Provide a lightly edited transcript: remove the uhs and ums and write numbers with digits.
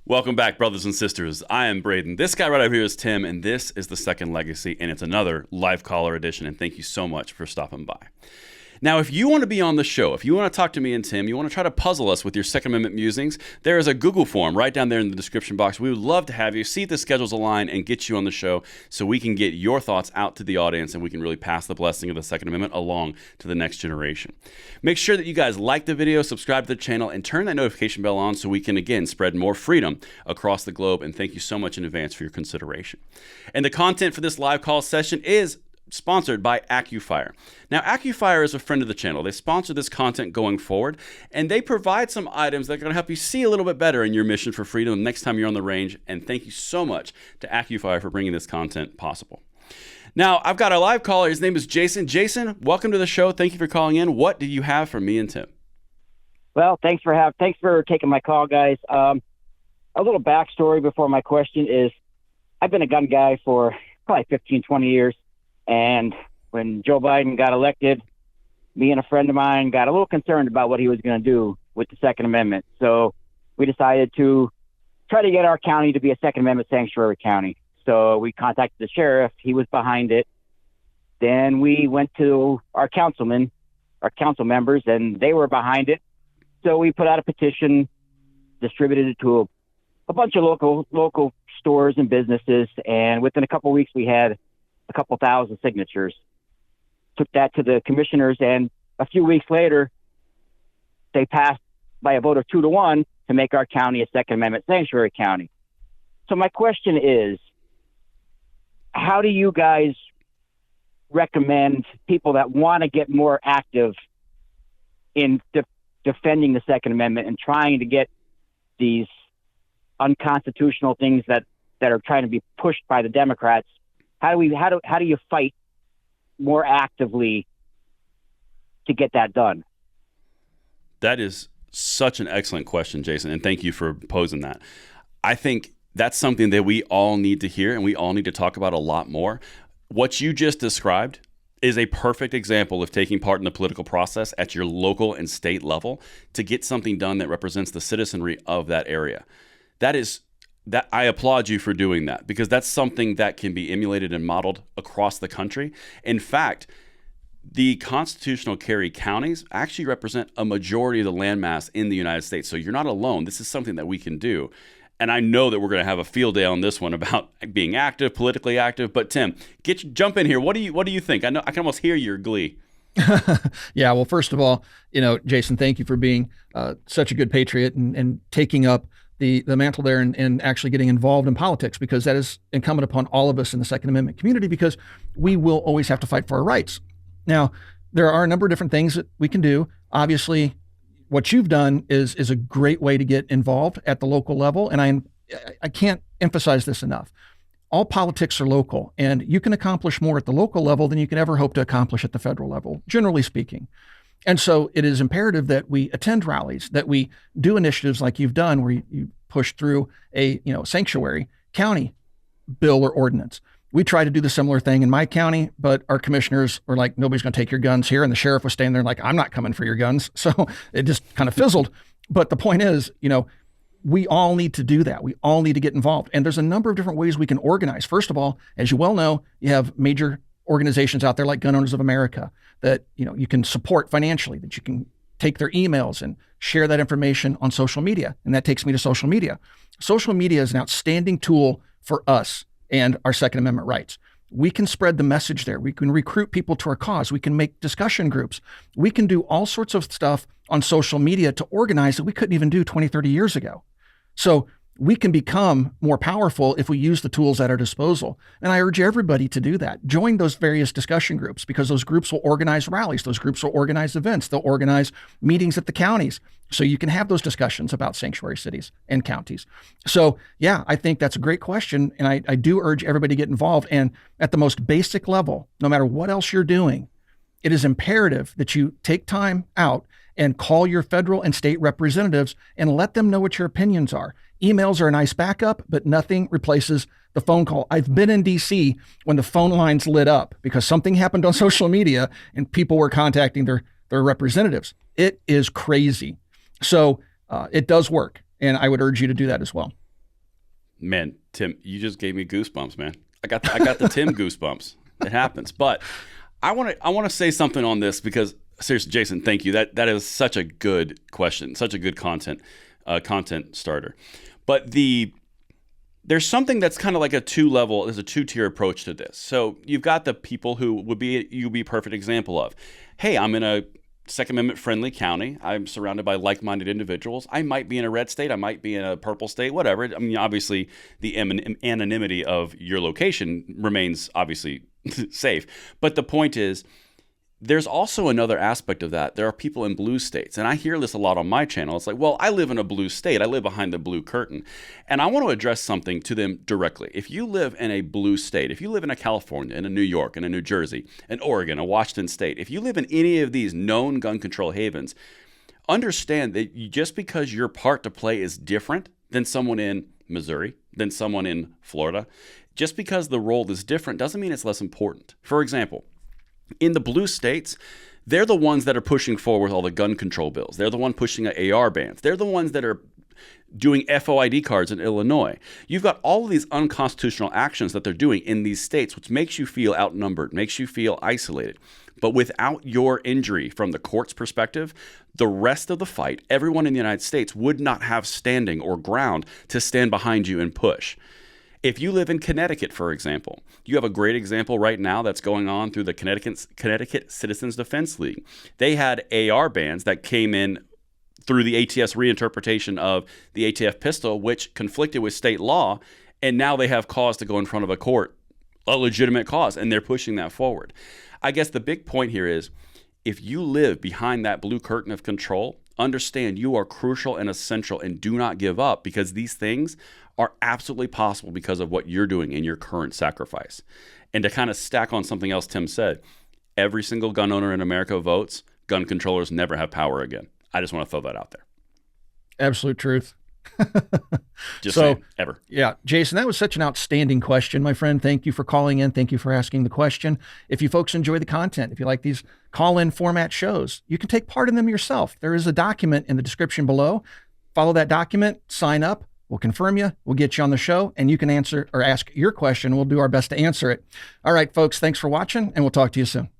Welcome back, brothers and sisters. I am Braden. This guy right over here is Tim, and this is the Second Legacy, and it's another live caller edition, and thank you so much for stopping by. Now, if you want to be on the show, if you want to talk to me and Tim, you want to try to puzzle us with your Second Amendment musings, there is a Google form right down there in the description box. We would love to have you, see if the schedules align, and get you on the show so we can get your thoughts out to the audience and we can really pass the blessing of the Second Amendment along to the next generation. Make sure that you guys like the video, subscribe to the channel, and turn that notification bell on so we can, again, spread more freedom across the globe. And thank you so much in advance for your consideration. And the content for this live call session is sponsored by AccuFire. Now, AccuFire is a friend of the channel. They sponsor this content going forward, and they provide some items that are going to help you see a little bit better in your mission for freedom next time you're on the range. And thank you so much to AccuFire for bringing this content possible. Now, I've got a live caller. His name is Jason. Jason, welcome to the show. Thank you for calling in. What do you have for me and Tim? Well, thanks for taking my call, guys. A little backstory before my question is I've been a gun guy for probably 15, 20 years. And when Joe Biden got elected, me and a friend of mine got a little concerned about what he was going to do with the Second Amendment. So we decided to try to get our county to be a Second Amendment sanctuary county. So we contacted the sheriff. He was behind it. Then we went to our council members, and they were behind it. So we put out a petition, distributed it to a bunch of local stores and businesses. And within a couple of weeks, we had a couple thousand signatures. Took that to the commissioners, and a few weeks later, they passed by a vote of 2-1 to make our county a Second Amendment sanctuary county. So my question is, how do you guys recommend people that want to get more active in defending the Second Amendment and trying to get these unconstitutional things that are trying to be pushed by the Democrats? How do you fight more actively to get that done? That is such an excellent question, Jason, and thank you for posing that. I think that's something that we all need to hear and we all need to talk about a lot more. What you just described is a perfect example of taking part in the political process at your local and state level to get something done that represents the citizenry of that area. That I applaud you for doing that, because that's something that can be emulated and modeled across the country. In fact, the constitutional carry counties actually represent a majority of the landmass in the United States. So you're not alone. This is something that we can do. And I know that we're going to have a field day on this one about being active, politically active. But Tim, jump in here. What do you think? I know I can almost hear your glee. Yeah. Well, first of all, Jason, thank you for being such a good patriot and taking up the mantle there and actually getting involved in politics, because that is incumbent upon all of us in the Second Amendment community, because we will always have to fight for our rights. Now, there are a number of different things that we can do. Obviously, what you've done is a great way to get involved at the local level. And I can't emphasize this enough. All politics are local, and you can accomplish more at the local level than you can ever hope to accomplish at the federal level, generally speaking. And so it is imperative that we attend rallies, that we do initiatives like you've done, where you push through a sanctuary county bill or ordinance. We tried to do the similar thing in my county, but our commissioners were like, nobody's going to take your guns here. And the sheriff was standing there like, I'm not coming for your guns. So it just kind of fizzled. But the point is, we all need to do that. We all need to get involved. And there's a number of different ways we can organize. First of all, as you well know, you have major organizations out there like Gun Owners of America that you can support financially, that you can take their emails and share that information on social media. And that takes me to social media. Social media is an outstanding tool for us and our Second Amendment rights. We can spread the message there. We can recruit people to our cause. We can make discussion groups. We can do all sorts of stuff on social media to organize that we couldn't even do 20, 30 years ago. So we can become more powerful if we use the tools at our disposal. And I urge everybody to do that. Join those various discussion groups, because those groups will organize rallies. Those groups will organize events. They'll organize meetings at the counties, so you can have those discussions about sanctuary cities and counties. So yeah, I think that's a great question. And I do urge everybody to get involved. And at the most basic level, no matter what else you're doing, it is imperative that you take time out and call your federal and state representatives and let them know what your opinions are. Emails are a nice backup, but nothing replaces the phone call. I've been in DC when the phone lines lit up because something happened on social media and people were contacting their representatives. It is crazy. So it does work. And I would urge you to do that as well. Man, Tim, you just gave me goosebumps, man. I got the Tim goosebumps. It happens. But I want to say something on this because seriously, Jason, thank you. That is such a good question, such a good content starter. But there's something that's kind of like there's a two-tier approach to this. So you've got the people who you'd be a perfect example of. Hey, I'm in a Second Amendment friendly county. I'm surrounded by like-minded individuals. I might be in a red state. I might be in a purple state, whatever. I mean, obviously the anonymity of your location remains obviously safe. But the point is, there's also another aspect of that. There are people in blue states, and I hear this a lot on my channel. It's like, well, I live in a blue state. I live behind the blue curtain. And I want to address something to them directly. If you live in a blue state, if you live in a California, in a New York, in a New Jersey, in Oregon, a Washington state, if you live in any of these known gun control havens, understand that just because your part to play is different than someone in Missouri, than someone in Florida, just because the role is different doesn't mean it's less important. For example, in the blue states, they're the ones that are pushing forward all the gun control bills. They're the one pushing AR bans. They're the ones that are doing FOID cards in Illinois. You've got all of these unconstitutional actions that they're doing in these states, which makes you feel outnumbered, makes you feel isolated. But without your injury from the court's perspective, the rest of the fight, everyone in the United States would not have standing or ground to stand behind you and push. If you live in Connecticut, for example, you have a great example right now that's going on through the Connecticut Citizens Defense League. They had AR bans that came in through the ATS reinterpretation of the ATF pistol, which conflicted with state law, and now they have cause to go in front of a court, a legitimate cause, and they're pushing that forward. I guess the big point here is, if you live behind that blue curtain of control, understand you are crucial and essential, and do not give up, because these things are absolutely possible because of what you're doing in your current sacrifice. And to kind of stack on something else Tim said, every single gun owner in America votes. Gun controllers never have power again. I just want to throw that out there. Absolute truth. Just saying, ever. Yeah, Jason, that was such an outstanding question, my friend. Thank you for calling in. Thank you for asking the question. If you folks enjoy the content, if you like these call-in format shows, you can take part in them yourself. There is a document in the description below. Follow that document, sign up. We'll confirm you. We'll get you on the show, and you can answer or ask your question. We'll do our best to answer it. All right, folks, thanks for watching, and we'll talk to you soon.